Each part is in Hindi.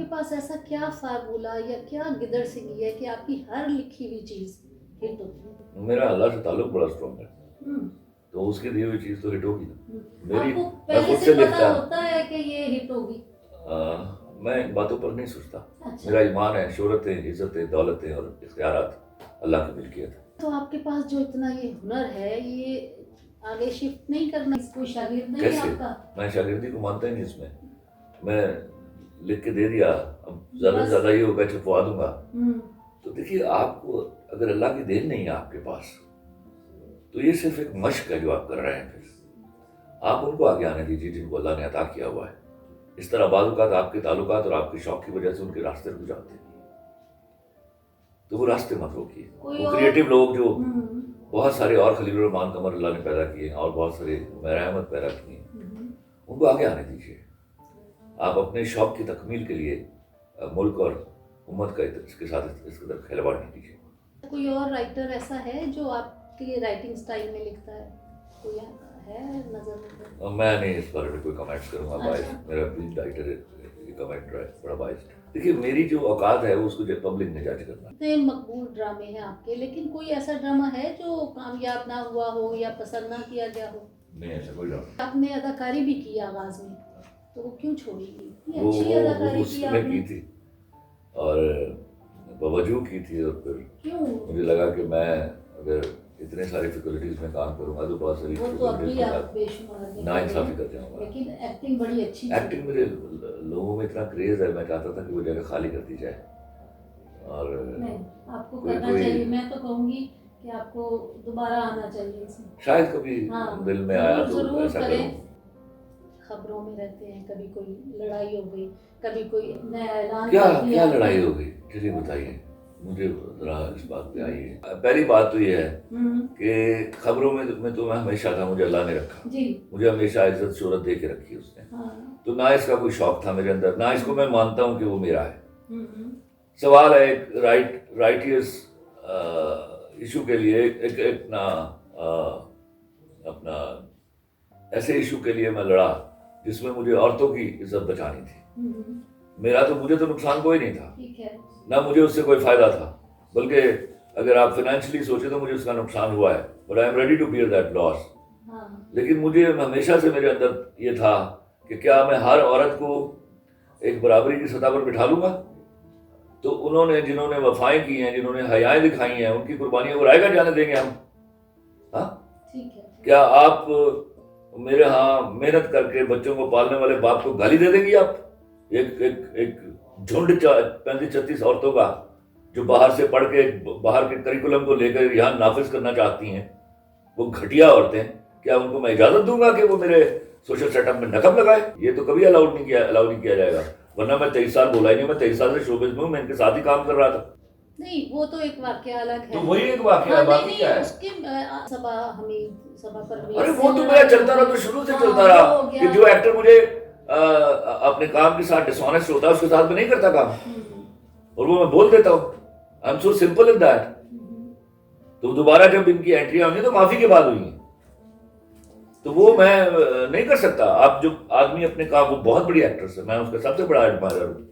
आपके पास ऐसा क्या फार्मूला या क्या गिदड़ सिंगी है कि आपकी हर लिखी हुई चीज हिट होती है? मेरा अल्लाह से ताल्लुक बड़ा स्ट्रॉन्ग है, हम्म, तो उसकी दी हुई चीज़ तो हिट होगी ना। मेरी आपको मैं पहले खुद से से पता लिखता होता है कि ये हिट होगी? मैं इन बातों पर नहीं सोचता। अच्छा, मेरा ईमान है, शोहरतें, इज्जतें, दौलतें और इख्तियारात अल्लाह की मिल्कियत है। तो आपके पास जो इतना ये हुनर है, ये आगे शिफ्ट नहीं करना? कोई शागिर्द नहीं है कैसे? आपका? मैं शागिर्दी को मानता ही नहीं इसमें। मैं लिख के दे दिया, अब ज़्यादा से बस। ज़्यादा ये होगा छपवा दूंगा। हम्म, तो देखिए, आपको अगर अल्लाह की देन नहीं है आपके पास, तो ये सिर्फ एक मश्क है जो आप कर रहे हैं। फिर आप उनको आगे आने दीजिए जिनको अल्लाह ने अता किया हुआ है। इस तरह बाज़ आपके ताल्लुकात और आपके शौक की वजह से उनके रास्ते रुक जाते हैं, तो वो रास्ते मत रोकिए। कोई वो और- क्रिएटिव लोग जो हम्म, बहुत सारे और खलील रहमान कमर अल्लाह ने पैदा किए हैं और बहुत सारे हुमैर अहमद पैदा किए हैं, हम्म। उनको आगे आने दीजिए। आप अपने शौक की तकमील के लिए मुल्क और उम्मत का इसके साथ इसके तरफ खिलवाड़ नहीं कीजिए। कोई और राइटर ऐसा है जो आपके राइटिंग स्टाइल में लिखता है? कोई है नजर में? मैं नहीं इस बारे में कोई कमेंट्स करूंगा। अच्छा। बाइस मेरा फील्ड राइटर ये कमेंट है बड़ा बाइस। देखिए, मेरी जो औकात है वो उसको पब्लिक ने जज करना। इतने मकबूल ड्रामे हैं आपके, लेकिन कोई ऐसा ड्रामा है जो कामयाब ना हुआ हो या पसंद ना किया गया हो? नहीं, ऐसा कोई ड्रामा। आपने अदाकारी भी की आगाज में, तो वो क्यों छोड़ी? इतनी वो अच्छी वो अदाकारी की उसमें आपने, की थी और बावजूद की थी, और फिर क्यों? मुझे लगा कि मैं अगर इतने सारे फैकल्टीज में काम करूंगा तो बहुत सारी वो तो अभी facilities के आप साथ बेशुमार ना इंसाफी हैं, कर जाऊंगा। लेकिन एक्टिंग बड़ी अच्छी थी। एक्टिंग मेरे लोगों में इतना क्रेज है, मैं चाहता था कि वो जगह खाली कर दी जाए। और नहीं, आपको कोई- करना कोई- चाहिए। मैं तो कहूंगी कि आपको दोबारा आना चाहिए इसमें। शायद कभी हाँ, दिल में आया तो जरूर ऐसा करें। करूँ। खबरों में रहते हैं, कभी कोई लड़ाई हो गई, कभी कोई नया ऐलान क्या कर दिया। क्या लड़ाई हो गई, चलिए बताइए मुझे जरा इस बात पे आइए। पहली बात तो ये है हम्म, कि खबरों में तो मैं हमेशा था, मुझे अल्लाह ने रखा, जी, मुझे हमेशा इज्जत शोहरत दे के रखी उसने। हाँ, तो ना इसका कोई शौक था मेरे अंदर, ना इसको मैं मानता हूँ कि वो मेरा है। हम्म, सवाल है एक राइटियस इशू के लिए, एक ना अपना ऐसे इशू के लिए मैं लड़ा जिसमें मुझे औरतों की इज्जत बचानी थी। मुझे तो नुकसान कोई नहीं था, ठीक है। ना मुझे उससे कोई फायदा था, बल्कि अगर आप फाइनेंशियली सोचे तो मुझे उसका नुकसान हुआ है, but I am ready to bear that loss. हाँ, लेकिन मुझे हमेशा से मेरे अंदर ये था कि क्या मैं हर औरत को एक बराबरी की सतह पर बिठा लूंगा? तो उन्होंने जिन्होंने वफाएं की हैं, जिन्होंने हयाएं दिखाई हैं, उनकी कुर्बानियों को रायगा जाने देंगे हम? हाँ, ठीक है। क्या आप मेरे यहाँ मेहनत करके बच्चों को पालने वाले बाप को गाली दे देंगी? आप एक एक एक झुंड 35-36 औरतों का जो बाहर से पढ़ के बाहर के करिकुलम को लेकर यहाँ नाफिज करना चाहती हैं, वो घटिया औरतें, क्या उनको मैं इजाजत दूंगा कि वो मेरे सोशल सेटअप में नकब लगाए? ये तो कभी अलाउ नहीं किया जाएगा, वरना मैं 23 साल बोला ही नहीं। मैं 23 साल से शोबिज़ में हूँ, मैं इनके साथ ही काम कर रहा था। नहीं, वो तो एक वाक्य अलग है। तो वही एक वाकया हाँ, है, बाकी नहीं, क्या है? उसके सभा हमें सभा पर भी अरे इससे वो तो मेरा चलता रहा, तो शुरू से हाँ, चलता वो रहा हो गया। कि जो एक्टर मुझे अपने काम के साथ डिसऑनेस्ट होता है उसके साथ में नहीं करता काम, और वो मैं बोल देता हूँ। I am so simple in that. तो दोबारा जब इनकी एंट्रियां होंगी तो माफी के बाद हुई, तो वो मैं नहीं कर सकता। आप जो आदमी अपने काम, वो बहुत बड़ी एक्ट्रेस है, मैं उसका सबसे बड़ा एडमायरर हूँ,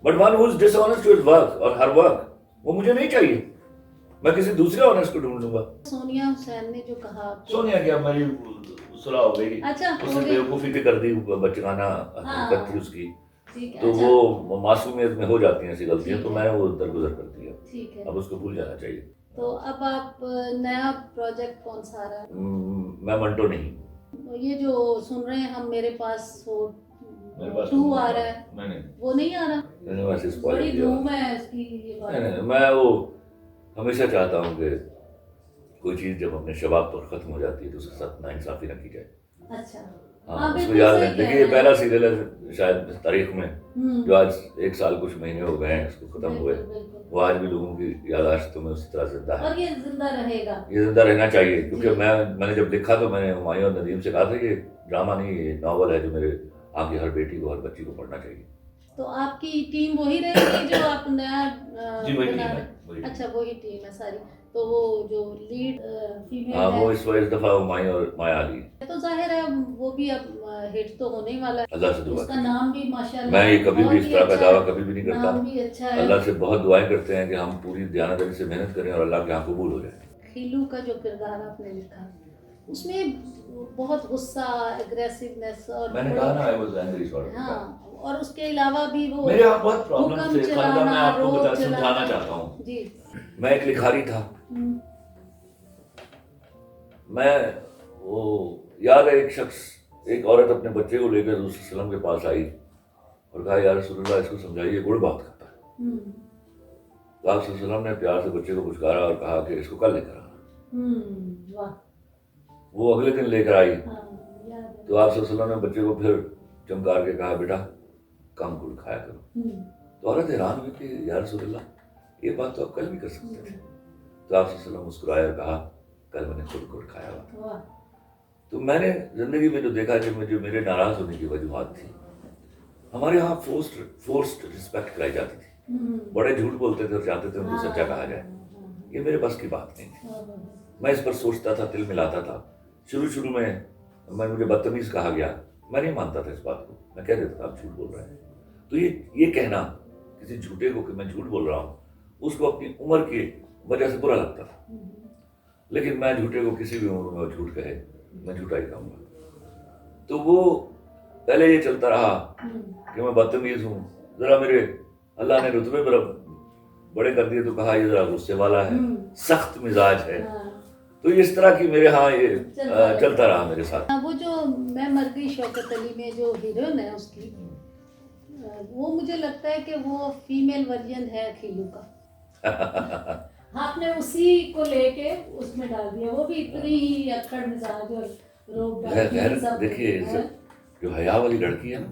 but one who is dishonest to his work और हर वर्क, वो मुझे नहीं चाहिए। मैं किसी दूसरे ऑनेस्ट को ढूंढ लूंगा। सोनिया हुसैन ने जो कहा आपको- सोनिया क्या, मेरी सुलह हो गई, अच्छा, हो उसने गई। बेवकूफ़ी भी कर दी, बचकाना हाँ। हरकत थी उसकी, ठीक है, तो अच्छा, वो मासूमियत में हो जाती हैं ऐसी गलतियां, ठीक तो है। मैं वो दरगुजर कर दिया, ठीक है। अब उसको भूल जाना चाहिए। तो अब आप नया प्रोजेक्ट कौन सा आ रहा है? मैं मंटो नहीं, तो ये जो सुन रहे हैं हम, मेरे पास हो मेरे पास 2 आ रहा है, नहीं, वो नहीं आ रहा? मैंने वैसे spoil बड़ी किया। धूम है इसकी ये बात। नहीं, मैं वो हमेशा चाहता हूँ कि कोई चीज़ जब अपने शबाब पर ख़त्म हो जाती है तो उसके साथ नाइंसाफ़ी न की जाए। अच्छा, हाँ, हाँ, उसको बिल्कुल याद सही रखें। कह देखिए, रहे ये हैं। पहला सीरियल है शायद तारीख में, हम्म, जो आज 1 साल कुछ महीने हो गए हैं इसको ख़त्म हुए, बिल्कुल, बिल्कुल। वो आज भी लोगों की याददाश्तों में उसी तरह जिंदा है। और ये जिंदा रहेगा। ये जिंदा रहना चाहिए, क्योंकि जी। मैंने जब लिखा तो मैंने हुमायूं और नदीम से कहा था कि ड्रामा नहीं, ये नावल है जो मेरे आपकी हर बेटी को, हर बच्ची को पढ़ना चाहिए। तो आपकी टीम वही रहेगी जो आप नया जी, वही बना टीम है, रहे? वही। अच्छा, वही टीम है सारी। तो वो जो लीड फीमेल हाँ, है वो इस दफा माई और माया आ गई। तो जाहिर है वो भी अब हिट तो होने ही वाला है। अल्लाह से दुआ उसका कीजिए। नाम भी माशाल्लाह मैं ये कभी भी बहुत इस ही तरह का अच्छा दावा है। कभी भी नहीं करता। नाम भी अच्छा है। अल्लाह से बहुत दुआएं करते हैं कि हम पूरी दयानतदारी से मेहनत करें और अल्लाह के यहाँ कबूल हो जाए। खीलू का जो किरदार आपने लिखा उसमें बहुत गुस्सा एग्रेसिवनेस और मैंने कहा ना, आई वाज एंग्री सॉर्ट। हाँ और उसके अलावा भी वो मेरे यहाँ बहुत प्रॉब्लम हुक्म थे खालिदा, मैं चलाना, आपको रोब बता चलाना। समझाना चाहता हूँ। जी मैं एक लिखारी था। हम्म, मैं वो याद है, एक शख्स, एक औरत अपने बच्चे को लेकर रसूल सल्लम के पास आई और कहा, या रसूलुल्लाह, इसको समझाइए, गुड़ बहुत खाता है। हम्म, तो आप सल्लल्लाहु अलैहि वसल्लम ने प्यार से बच्चे को पुचकारा और कहा कि इसको कल लेकर आना। वाह वो अगले दिन लेकर आई। हाँ याद है। तो आप सल्लल्लाहु अलैहि वसल्लम ने बच्चे को फिर चमकार के कहा, बेटा कम गुड़ खाया करो। तो औरत हैरान हुई कि या रसूलुल्लाह, ये बात तो आप कल भी कर सकते थे। तो आप सल्लल्लाहु अलैहि वसल्लम मुस्कुराए और कहा, कल मैंने खुद गुड़ खाया हुआ। वाह तो मैंने जिंदगी में जो देखा कि मुझे मेरे नाराज होने की वजूहत थी। हमारे यहाँ फोर्स्ड रिस्पेक्ट कराई जाती थी। बड़े झूठ बोलते थे और चाहते थे उनको सच्चा कहा जाए। ये मेरे बस की बात नहीं थी। मैं इस पर सोचता था, तिल मिलाता था। शुरू में मुझे बदतमीज कहा गया, मैं नहीं मानता था इस बात को। मैं कह देता था आप झूठ बोल रहे हैं। तो ये कहना किसी झूठे को कि मैं झूठ बोल रहा हूँ, उसको अपनी उम्र की वजह से बुरा लगता था। लेकिन मैं झूठे को किसी भी उम्र में वो झूठ कहे, मैं झूठा ही कहूँगा। तो वो पहले ये चलता रहा कि मैं बदतमीज हूँ। जरा मेरे अल्लाह ने रुतबे बड़े कर दिए तो कहा ये जरा गुस्से वाला है, सख्त मिजाज है। तो इस तरह की मेरे यहाँ ये चलता रहा मेरे साथ। वो जो मैं मर गई शौकत अली में जो हीरोइन है उसकी, वो मुझे लगता है कि वो फीमेल वर्जन है खीलू का। आपने उसी को लेके उसमें डाल दिया। वो भी इतनी ही अक्कड़ मिजाज और रोब देखिए, जो हया वाली लड़की है ना,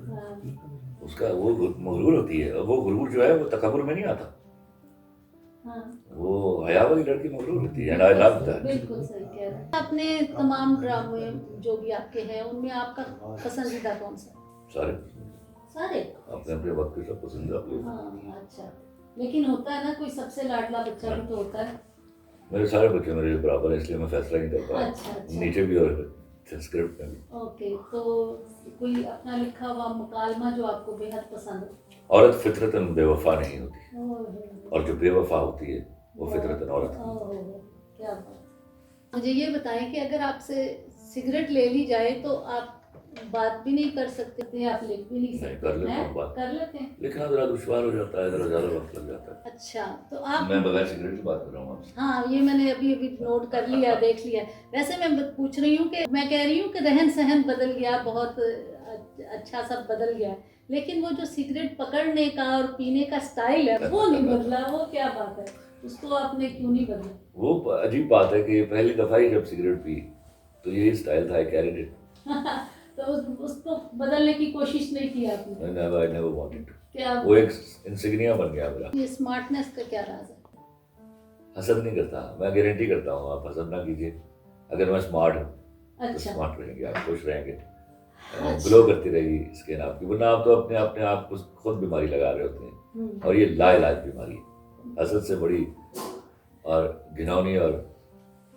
उसका वो मगरूर होती है। वो गुरूर जो है वो तकब्बुर में नहीं आता। वो हया वाली लड़की मगरूर होती है। I love that. बिल्कुल सही कह रहे हैं। अपने तमाम ड्रामे जो भी आपके हैं उनमें आपका पसंदीदा कौन सा? सारे अपने अपने वक्त के सब पसंदीदा प्लेस। हाँ अच्छा, लेकिन होता है ना कोई सबसे लाडला बच्चा भी तो होता है। मेरे सारे बच्चे मेरे बराबर है, इसलिए मैं फैसला नहीं कर पाया। अच्छा। नीचे भी और स्क्रिप्ट में भी। ओके, तो कोई अपना लिखा हुआ मुकालमा जो आपको बेहद पसंद हो? औरत फितरतन बेवफा नहीं होती, और जो बेवफा होती है वो फितरतन औरत है। क्या बात। मुझे ये बताएं कि अगर आपसे सिगरेट ले ली जाए तो आप बात भी नहीं कर सकते, आप लिख भी नहीं सकते? कर लेता हूँ बात। कर लेते हैं। लिखना जरा दुश्वार हो जाता है, जरा ज्यादा वक्त लग जाता है। अच्छा, तो आप मैं बगैर सिगरेट की बात कर रहा हूँ आपसे। हाँ, ये मैंने अभी नोट कर लिया, देख लिया। वैसे मैं पूछ रही हूँ कि मैं कह रही हूँ कि रहन सहन बदल गया, बहुत अच्छा सब बदल गया, लेकिन वो जो सिगरेट पकड़ने का और पीने का स्टाइल है वो नहीं बदला। वो क्या बात है, उसको आपने क्यों नहीं बदला? वो अजीब बात है कि पहली दफा ही जब सिगरेट पी तो यही स्टाइल था, आई कैरीड इट। तो उसको बदलने की कोशिश नहीं की आपने? I never wanted to। क्या वो एक इंसिग्निया बन गया मेरा। ये स्मार्टनेस का क्या राज है? हसद नहीं करता, मैं गारंटी करता हूँ, आप हसद ना कीजिए। अगर मैं स्मार्ट हूँ तो स्मार्ट रहेंगे आप, खुश रहेंगे, ग्लो करती रहेगी स्किन आपकी। वरना आप तो अपने आप को खुद बीमारी लगा रहे होते हैं, और ये लाइलाज बीमारी है। हसद से बड़ी और घिनौनी और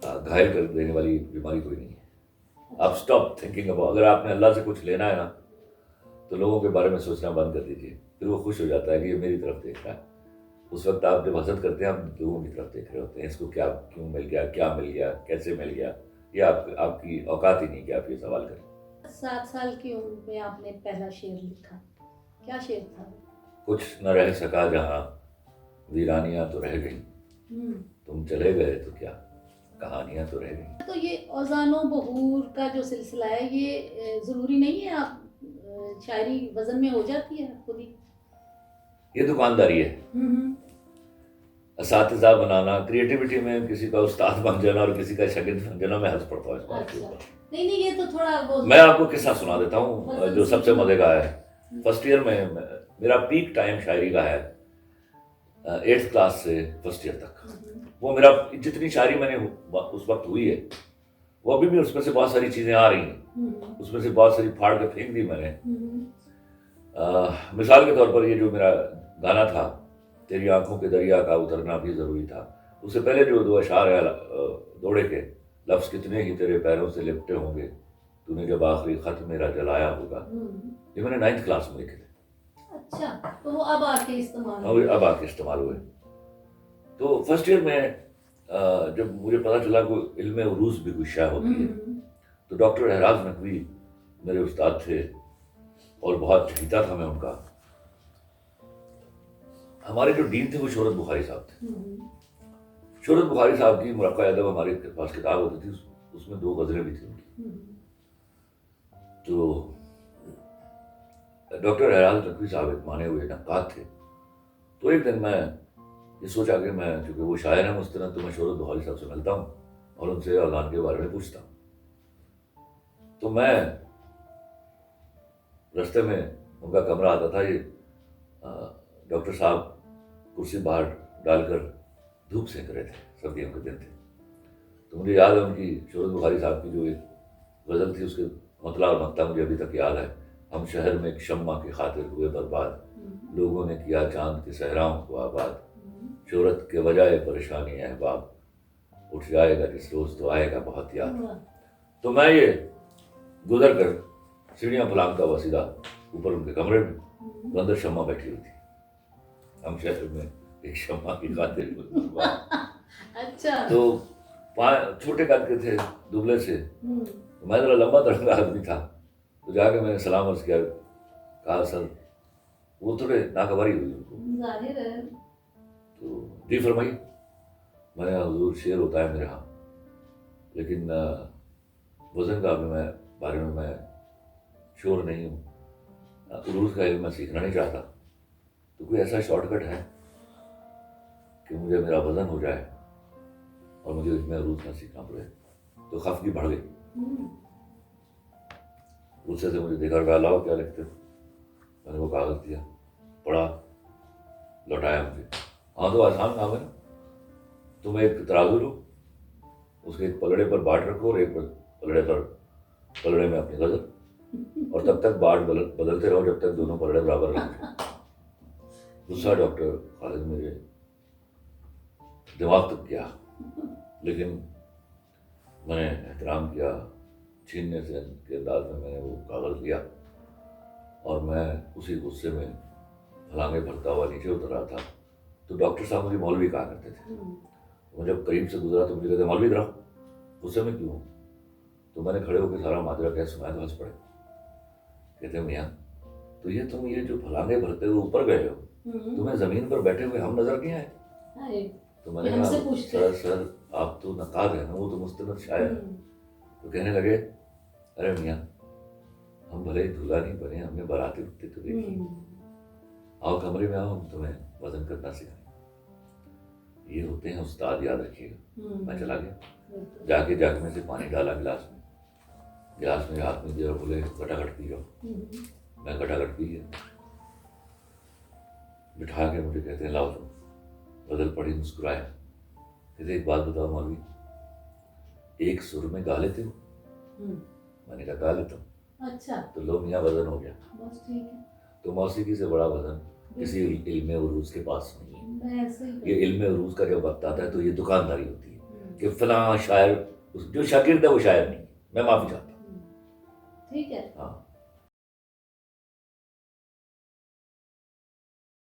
घायल कर देने वाली बीमारी कोई नहीं है। आप स्टॉप थिंकिंग अबाउट, अगर आपने अल्लाह से कुछ लेना है ना तो लोगों के बारे में सोचना बंद कर दीजिए। फिर वो खुश हो जाता है कि ये मेरी तरफ देख रहा है। उस वक्त आप जब हसद करते हैं आप लोगों की तरफ देख रहे होते हैं, इसको क्या क्यों मिल गया, क्या मिल गया, कैसे मिल गया। ये आपकी औकात ही नहीं कि आप ये सवाल करें। 7 साल की उम्र में आपने पहला शेर लिखा, क्या शेर था? कुछ न रह सका जहाँ वीरानियां तो रह गई, तुम चले गए तो क्या कहानियां तो रह गई। तो ये औज़ानो बहूर का जो सिलसिला है, ये ज़रूरी नहीं है आप शायरी वजन में हो जाती है खुद ही? ये दुकानदारी है, असातिज़ा बनाना, क्रिएटिविटी में किसी का उस्ताद बन जाना और किसी का शागिर्द बन जाना। मैं हंस पड़ता हूँ इस बात के ऊपर। नहीं, ये तो थोड़ा वो। मैं आपको किस्सा सुना देता हूँ जो सबसे मजे का है। फर्स्ट ईयर में मेरा पीक टाइम शायरी का है, 8th क्लास से फर्स्ट ईयर तक। वो मेरा जितनी शायरी मैंने उस वक्त हुई है, वो अभी भी उसमें से बहुत सारी चीजें आ रही हैं, उसमें से बहुत सारी फाड़ के फेंक दी मैंने। मिसाल के तौर पर ये जो मेरा गाना था, तेरी आंखों के दरिया का उतरना भी जरूरी था, उससे पहले जो दो अशार है दौड़े के, लफ्ज़ कितने ही तेरे पैरों से लिपटे होंगे, तूने जब आखिरी खत मेरा जलाया होगा, ये मैंने 9th क्लास में लिखे थे। अच्छा, तो वो अब आके इस्तेमाल और अब आके इस्तेमाल हुए। तो फर्स्ट ईयर में जब मुझे पता चला कि इल्म उरूज भी कोई शय होती है, तो डॉक्टर एहराज नकवी मेरे उस्ताद थे और बहुत चहीता था मैं उनका। हमारे जो डीन थे वो शोहरत बुखारी साहब थे। शोहरत बुखारी साहब की मुरक्का अदब हमारे पास किताब होती थी, उसमें 2 गज़लें भी थी उनकी। तो डॉक्टर एहराज नकवी साहब एक माने हुए नक्काद थे। तो एक दिन मैं ये सोचा कि मैं, चूँकि वो शायर हैं मुस्तनद, तो मैं शोहरत बुखारी साहब से मिलता हूँ और उनसे अज़ान के बारे में पूछता हूँ। तो मैं रास्ते में उनका कमरा आता था, ये डॉक्टर साहब कुर्सी बाहर डालकर धूप सेंक रहे थे, सर्दियों के दिन थे। तो मुझे याद है उनकी शोहरत बुखारी साहब की जो एक गज़ल थी, उसके मतला और मक्ता मुझे अभी तक याद है। हम शहर में एक शम्मा की खातिर हुए बर्बाद, लोगों ने किया चांद के सहराओं को आबाद, शोहरत के वजह परेशानी अहबाब, उठ जाएगा जिस रोज़ तो आएगा बहुत याद। तो मैं ये गुजर कर सीढ़ियाँ फलांगता हुआ सीधा ऊपर उनके कमरे में, तो अंदर शम्मा बैठी हुई थी। हम शहर में एक शम्मा की खातिर हुए बर्बाद। अच्छा। तो छोटे कद के थे, दुबले से, मैं जरा लंबा तड़ंगा आदमी था। तो जाके मैंने सलाम अर्ज किया, कहा सर, वो थोड़े नाखबरी हुई उनको। जाहिर है। तो जी फरमाइए। मैंने कहा हुजूर शेर होता है मेरे यहाँ, लेकिन वज़न का बारे में मैं श्योर नहीं हूँ, उरूज का इल्म मैं सीखना नहीं चाहता। तो कोई ऐसा शॉर्टकट है कि मुझे मेरा वज़न हो जाए और मुझे इसमें उरूज ना सीखना पड़े? तो खफगी बढ़ गई। गुस्से से मुझे देखा, कहा लाओ क्या लिखते हो? मैंने वो कागज़ दिया, पढ़ा, लौटाया मुझे। हाँ, तो आसान काम है ना, तुम एक तराजू लो, उसके एक पलड़े पर बाट रखो और एक पलड़े में अपनी गज़ल, और तब तक बाट बदलते रहो जब तक दोनों पलड़े बराबर रहें। गुस्सा डॉक्टर खालिद मेरे दिमाग तक गया, लेकिन मैंने एहतराम किया। छीनने से के अंदाज में मैंने वो कागज़ लिया और मैं उसी गुस्से में फलांगे भरता हुआ नीचे उतर रहा था। तो डॉक्टर साहब मुझे मौलवी कहा करते थे। मैं जब करीब से गुजरा तो मुझे कहते, मौलवी इधर आओ, गुस्से में क्यों? तो मैंने खड़े होकर सारा माजरा कह सुनाया, तो हंस पड़े। कहते मियाँ, तो ये जो फलांगे भरते हुए ऊपर गए हो, तुम्हें ज़मीन पर बैठे हुए हम नजर नहीं आए? तो मैंने कहा सर आप तो नकाद है ना, वो तो मुस्तनद शायर है। तो कहने लगे, अरे मियाँ, हम भले ही दूल्हा नहीं बने, हमने बाराती उठते तो देखी, आओ कमरे में आओ, हम तुम्हें वजन करना सिखाएं। ये होते हैं उस्ताद, याद रखिएगा। मैं चला गया, जाके जग में से पानी डाला गिलास में हाथ में दिया, बोले खटाखट पी जाओ। मैं खटाखट पी गया। बिठा के मुझे कहते हैं लाओ तुम, गज़ल पढ़ी, मुस्कुराया। कहते एक बात बताओ मौलवी, एक सुर में गा लेते हो? मैंने कहा गा लेता हूँ। अच्छा। तो लो मियाँ, वजन हो गया। बस ठीक है। तो मौसीकी से बड़ा वजन किसी इल्म उरूज के पास नहीं है। ये इल्म उरूज का जब वक्त आता है तो ये दुकानदारी होती है कि फलां शायर, जो शागिर्द है वो शायर नहीं, मैं माफी चाहता हूँ। ठीक है। हाँ।